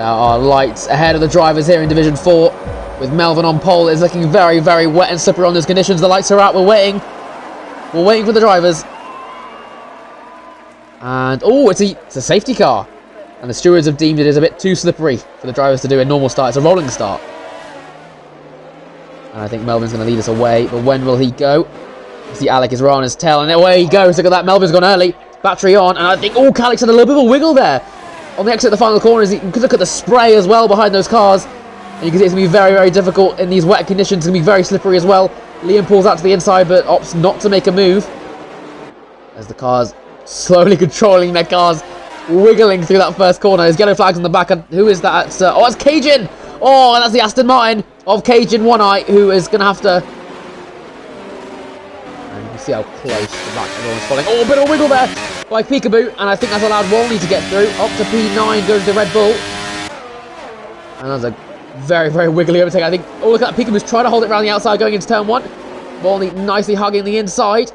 There are lights ahead of the drivers here in Division 4. With Melvin on pole. It's looking very, very wet and slippery on those conditions. The lights are out. We're waiting. We're waiting for the drivers. And, oh, it's a safety car. And the stewards have deemed it as a bit too slippery for the drivers to do a normal start. It's a rolling start. And I think Melvin's going to lead us away. But when will he go? You see Alec is right on his tail. And away he goes. Look at that. Melvin's gone early. Battery on. And I think, oh, Calic's had a little bit of a wiggle there. On the exit of the final corners. You can look at the spray as well behind those cars. And you can see it's going to be very, very difficult in these wet conditions. It's going to be very slippery as well. Liam pulls out to the inside, but opts not to make a move. As the cars slowly controlling their cars, wiggling through that first corner. There's yellow flags on the back. And who is that? Oh, it's Cajun! Oh, and that's the Aston Martin of Cajun One Eye, who is going to have to... And you can see how close the back everyone's following. Oh, a bit of a wiggle there by Peekaboo. And I think that's allowed Wolney to get through. Up to P9 goes the Red Bull. And that's a very, very wiggly overtake. I think, oh, look at that. Peekaboo's trying to hold it around the outside going into turn 1. Wolney nicely hugging the inside.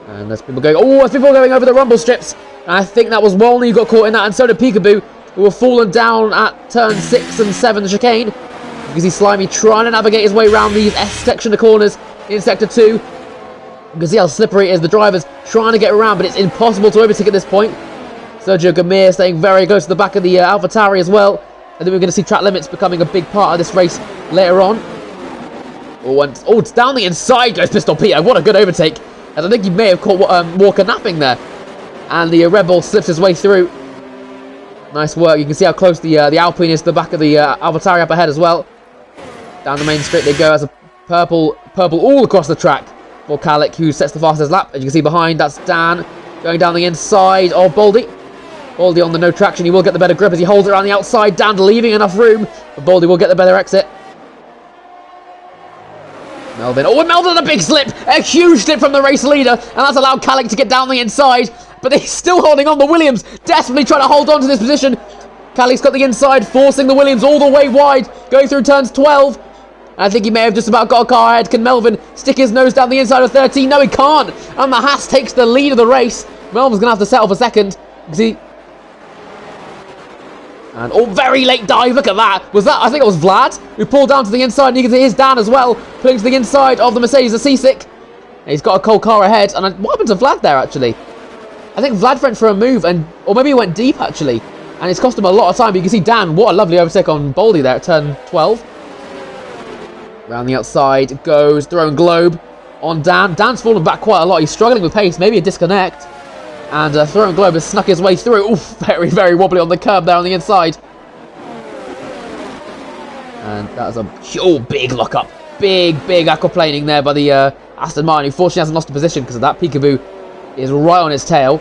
And there's people going, oh, there's people going over the rumble strips. And I think that was Wolney who got caught in that, and so did Peekaboo, who were fallen down at turn 6 and 7, the chicane. You can see Slimy trying to navigate his way around these S section of corners in Sector 2. You can see how slippery it is. The driver's trying to get around, but it's impossible to overtake at this point. Sergio Gamir staying very close to the back of the AlphaTauri as well. I think we're going to see track limits becoming a big part of this race later on. Oh, it's down the inside goes Pistol Peter. What a good overtake. As I think he may have caught Walker napping there. And the Red Bull slips his way through. Nice work. You can see how close the Alpine is to the back of the AlphaTauri up ahead as well. Down the main straight they go as a purple all across the track for Calic, who sets the fastest lap. As you can see behind, that's Dan going down the inside of Baldy. Baldy on the no traction. He will get the better grip as he holds it around the outside. Dan leaving enough room, but Baldy will get the better exit. Melvin. Oh, and Melvin a big slip. A huge slip from the race leader. And that's allowed Calic to get down the inside. But he's still holding on. The Williams desperately trying to hold on to this position. Calic's got the inside, forcing the Williams all the way wide. Going through turns 12. I think he may have just about got a car ahead. Can Melvin stick his nose down the inside of 13? No, he can't. And the Haas takes the lead of the race. Melvin's going to have to settle for second. See. And, oh, very late dive. Look at that. Was that? I think it was Vlad who pulled down to the inside. And you can see his Dan as well. Pulling to the inside of the Mercedes, the seasick. He's got a cold car ahead. And what happened to Vlad there, actually? I think Vlad went for a move. Or maybe he went deep, actually. And it's cost him a lot of time. But you can see Dan. What a lovely overtake on Baldy there at turn 12. Around the outside goes Throne Globe on Dan. Dan's fallen back quite a lot. He's struggling with pace. Maybe a disconnect. And Throne Globe has snuck his way through. Oof, very, very wobbly on the curb there on the inside. And that was a big lock-up. Big aquaplaning there by the Aston Martin, who fortunately hasn't lost a position because of that. Peekaboo is right on his tail.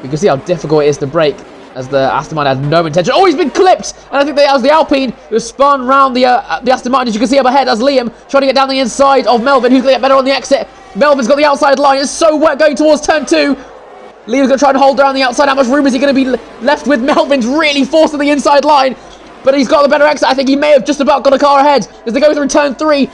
You can see how difficult it is to brake as the Aston Martin had no intention. Oh, he's been clipped! And I think that was the Alpine who spun round the Aston Martin, as you can see up ahead, as Liam trying to get down the inside of Melvin, who's going to get better on the exit. Melvin's got the outside line. It's so wet going towards turn 2. Liam's going to try and hold around the outside. How much room is he going to be left with? Melvin's really forced to the inside line. But he's got the better exit. I think he may have just about got a car ahead as they go through turn 3.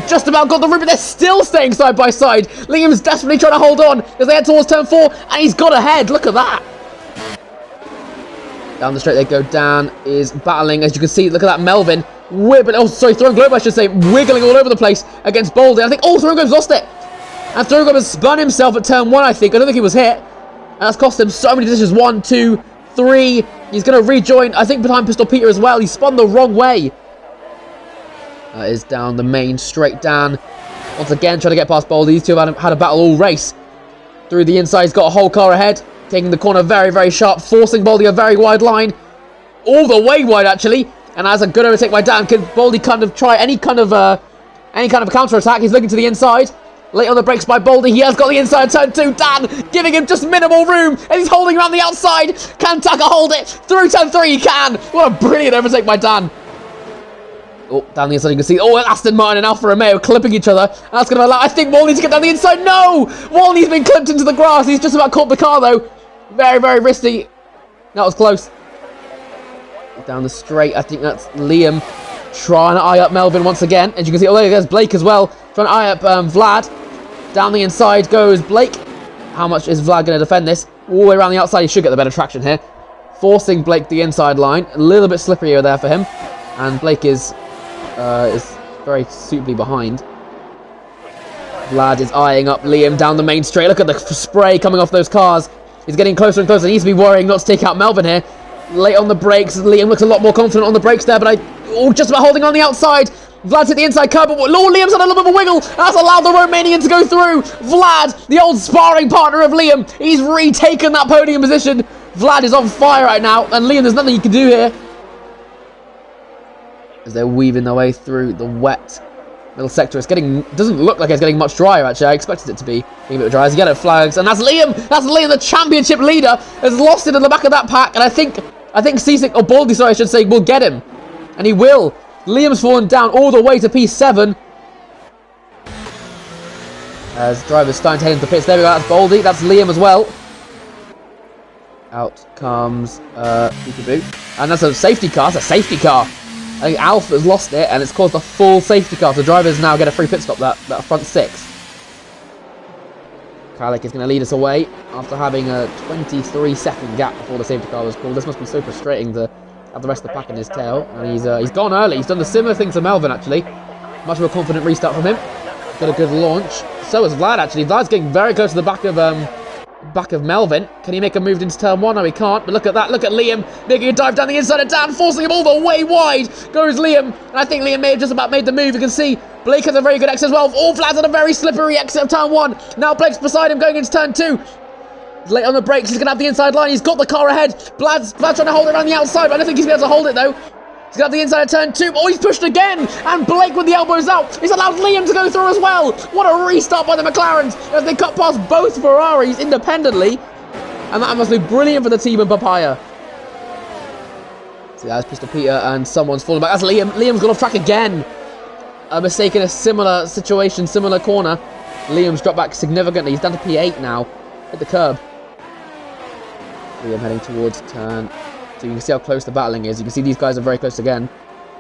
Just about got the room, but they're still staying side by side. Liam's desperately trying to hold on as they head towards turn 4. And he's got ahead. Look at that. Down the straight they go. Dan is battling. As you can see, look at that. Melvin whipping. Oh, sorry. Throne Globe, I should say. Wiggling all over the place against Baldy. I think, oh, Throne Globe's lost it. And Throne Globe has spun himself at turn 1, I think. I don't think he was hit. And that's cost him so many positions. 1, 2, 3. He's going to rejoin, I think, behind Pistol Peter as well. He spun the wrong way. That is down the main straight. Dan, once again, trying to get past Baldy. These two have had a battle all race. Through the inside, he's got a whole car ahead. Taking the corner very, very sharp. Forcing Baldy a very wide line. All the way wide, actually. And as a good overtake by Dan, can Baldy kind of try any kind of a counter-attack? He's looking to the inside. Late on the brakes by Baldy. He has got the inside turn 2. Dan giving him just minimal room. And he's holding around the outside. Can Tucker hold it? Through turn 3 he can. What a brilliant overtake by Dan. Oh, down the inside you can see. Oh, Aston Martin and Alfa Romeo clipping each other. And that's going to allow, I think, Walney to get down the inside. No! Walney's been clipped into the grass. He's just about caught the car, though. Very, very risky. That was close. Down the straight, I think that's Liam trying to eye up Melvin once again. As you can see, oh, there's Blake as well. Trying to eye up Vlad. Down the inside goes Blake. How much is Vlad going to defend this? all the way around the outside. He should get the better traction here. Forcing Blake the inside line. A little bit slipperier there for him. And Blake is very suitably behind. Vlad is eyeing up Liam down the main straight. Look at the spray coming off those cars. He's getting closer and closer. He needs to be worrying not to take out Melvin here. Late on the brakes. Liam looks a lot more confident on the brakes there, but just about holding on the outside. Vlad's hit the inside curb, but Liam's had a little bit of a wiggle. That's allowed the Romanian to go through. Vlad, the old sparring partner of Liam, he's retaken that podium position. Vlad is on fire right now, and Liam, there's nothing you can do here. As they're weaving their way through the wet middle sector. Doesn't look like it's getting much drier, actually. I expected it to be a bit dry as yellow flags. And that's Liam! That's Liam, the championship leader, has lost it in the back of that pack. And I think Cisic, or Baldy, sorry, I should say, will get him. And he will. Liam's fallen down all the way to P7. As drivers starting to head into the pits. There we go, that's Baldy. That's Liam as well. Out comes Peekaboo. And that's a safety car. That's a safety car. I think Alf has lost it, and it's caused a full safety car. So drivers now get a free pit stop, that front six. Kalik is going to lead us away after having a 23-second gap before the safety car was called. This must be so frustrating to have the rest of the pack in his tail. And he's gone early. He's done the similar thing to Melvin, actually. Much more confident restart from him. Got a good launch. So is Vlad, actually. Vlad's getting very close to the back of Melvin. Can he make a move into turn one? No, he can't. But look at that. Look at Liam making a dive down the inside of Dan, forcing him all the way wide. Goes Liam. And I think Liam may have just about made the move. You can see Blake has a very good exit as well. All Vlad's on a very slippery exit of turn one. Now Blake's beside him going into turn two. He's late on the brakes. He's going to have the inside line. He's got the car ahead. Vlad's trying to hold it around the outside, but I don't think he's going to be able to hold it, though. He's going to have the inside of turn two. Oh, he's pushed again. And Blake with the elbows out. He's allowed Liam to go through as well. What a restart by the McLarens as they cut past both Ferraris independently. And that must be brilliant for the team in Papaya. See, that's Pistol Peter and someone's falling back. That's Liam. Liam's gone off track again. A mistake in a similar situation, similar corner. Liam's dropped back significantly. He's down to P8 now. Hit the curb. Liam heading towards turn. So you can see how close the battling is. You can see these guys are very close again.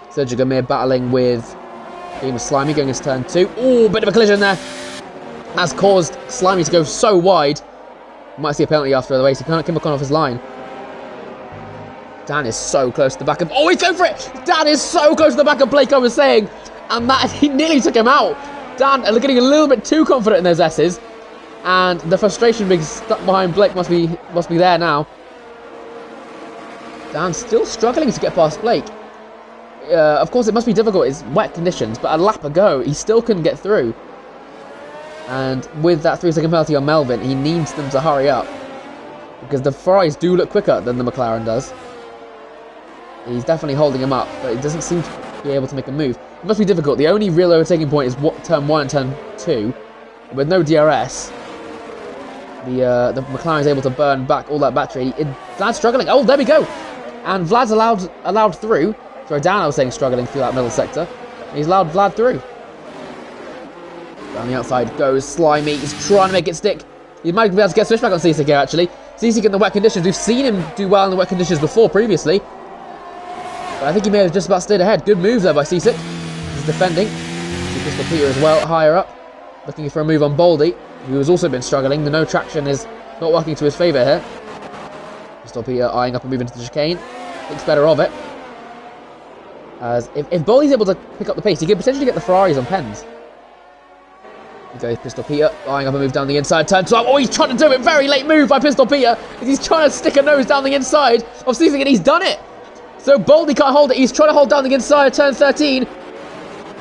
Sergio Gamir battling with Game of Slimy going into turn two. Oh, bit of a collision there. That's caused Slimy to go so wide. Might see a penalty after the race. He can't come off his line. Dan is so close to the back of... Oh, he's going for it! Dan is so close to the back of Blake, I was saying. And that he nearly took him out. Dan getting a little bit too confident in those S's. And the frustration being stuck behind Blake must be there now. Dan still struggling to get past Blake. Of course, it must be difficult. It's wet conditions, but a lap ago, he still couldn't get through. And with that 3-second penalty on Melvin, he needs them to hurry up. Because the Ferraris do look quicker than the McLaren does. He's definitely holding him up, but he doesn't seem to be able to make a move. It must be difficult. The only real overtaking point is turn 1 and turn 2. With no DRS, the McLaren is able to burn back all that battery. Vlad's struggling. Oh, there we go. And Vlad's allowed through. Sorry, Dan, I was saying struggling through that middle sector. He's allowed Vlad through. Down the outside goes Slimy. He's trying to make it stick. He might be able to get switched back on Cisic here, actually. Cisic in the wet conditions. We've seen him do well in the wet conditions before, previously. But I think he may have just about stayed ahead. Good move there by Cisic. He's defending. Pistol Peter as well, higher up. Looking for a move on Baldy, who has also been struggling. The no traction is not working to his favour here. Pistol Peter eyeing up and moving to the chicane. Thinks better of it. As if Baldy's able to pick up the pace, he could potentially get the Ferraris on pens. Here goes Pistol Peter, eyeing up a move down the inside, turn 12. Oh, he's trying to do it. Very late move by Pistol Peter. He's trying to stick a nose down the inside of Cisic, and he's done it. So Baldy can't hold it. He's trying to hold down the inside of turn 13.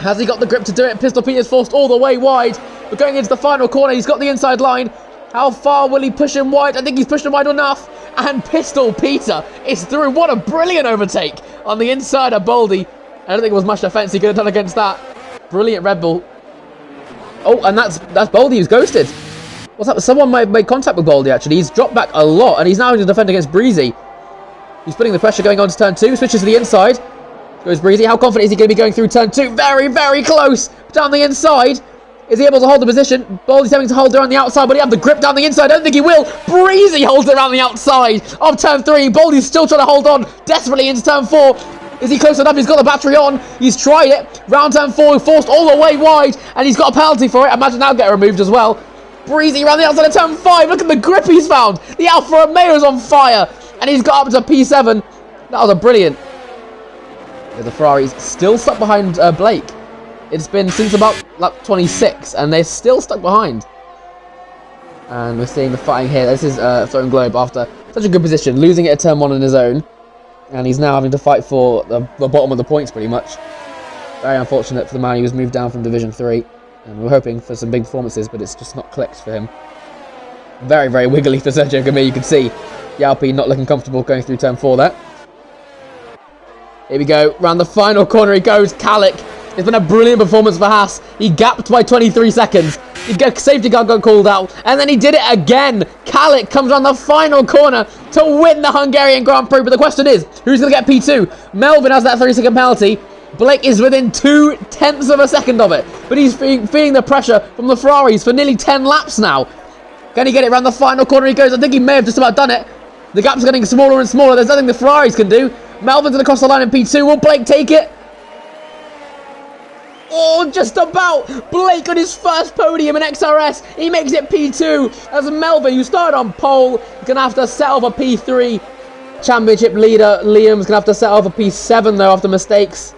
Has he got the grip to do it? Pistol Peter's forced all the way wide. We're going into the final corner. He's got the inside line. How far will he push him wide? I think he's pushed him wide enough. And Pistol Peter is through. What a brilliant overtake on the inside of Baldy. I don't think it was much defence he could have done against that. Brilliant Red Bull. Oh, and that's Baldy who's ghosted. What's up? Someone made contact with Baldy, actually. He's dropped back a lot, and he's now going to defend against Breezy. He's putting the pressure going on to turn 2. Switches to the inside. Goes Breezy. How confident is he going to be going through turn 2? Very, very close. Down the inside. Is he able to hold the position? Baldy's having to hold it on the outside, but he have the grip down the inside. I don't think he will. Breezy holds it around the outside of turn 3. Baldy's still trying to hold on desperately into turn 4. Is he close enough? He's got the battery on. He's tried it. Round turn 4, forced all the way wide, and he's got a penalty for it. Imagine that'll get removed as well. breezy around the outside of turn 5. Look at the grip he's found. The Alfa Romeo's on fire. And he's got up to P7. That was a brilliant. Yeah, the Ferrari's still stuck behind Blake. It's been since about lap 26, and they're still stuck behind. And we're seeing the fighting here. This is Throwing Globe after such a good position, losing it at turn 1 on his own. And he's now having to fight for the bottom of the points, pretty much. Very unfortunate for the man who was moved down from Division 3. And we're hoping for some big performances, but it's just not clicked for him. Very, very wiggly for Sergio Gamir. You can see the Alpine not looking comfortable going through turn 4 there. Here we go. Round the final corner he goes. Kalik. It's been a brilliant performance for Haas. He gapped by 23 seconds. Safety car got called out. And then he did it again. Kalik comes around the final corner to win the Hungarian Grand Prix. But the question is, who's going to get P2? Melvin has that 30-second penalty. Blake is within 0.2 of a second of it. But he's feeling the pressure from the Ferraris for nearly 10 laps now. Can he get it around the final corner he goes? I think he may have just about done it. The gap's getting smaller and smaller. There's nothing the Ferraris can do. Melvin's going to cross the line in P2. Will Blake take it? Oh, just about. Blake on his first podium in XRS. He makes it P2 as Melvin, who started on pole, is going to have to settle for P3. Championship leader Liam's going to have to settle for P7 though after mistakes.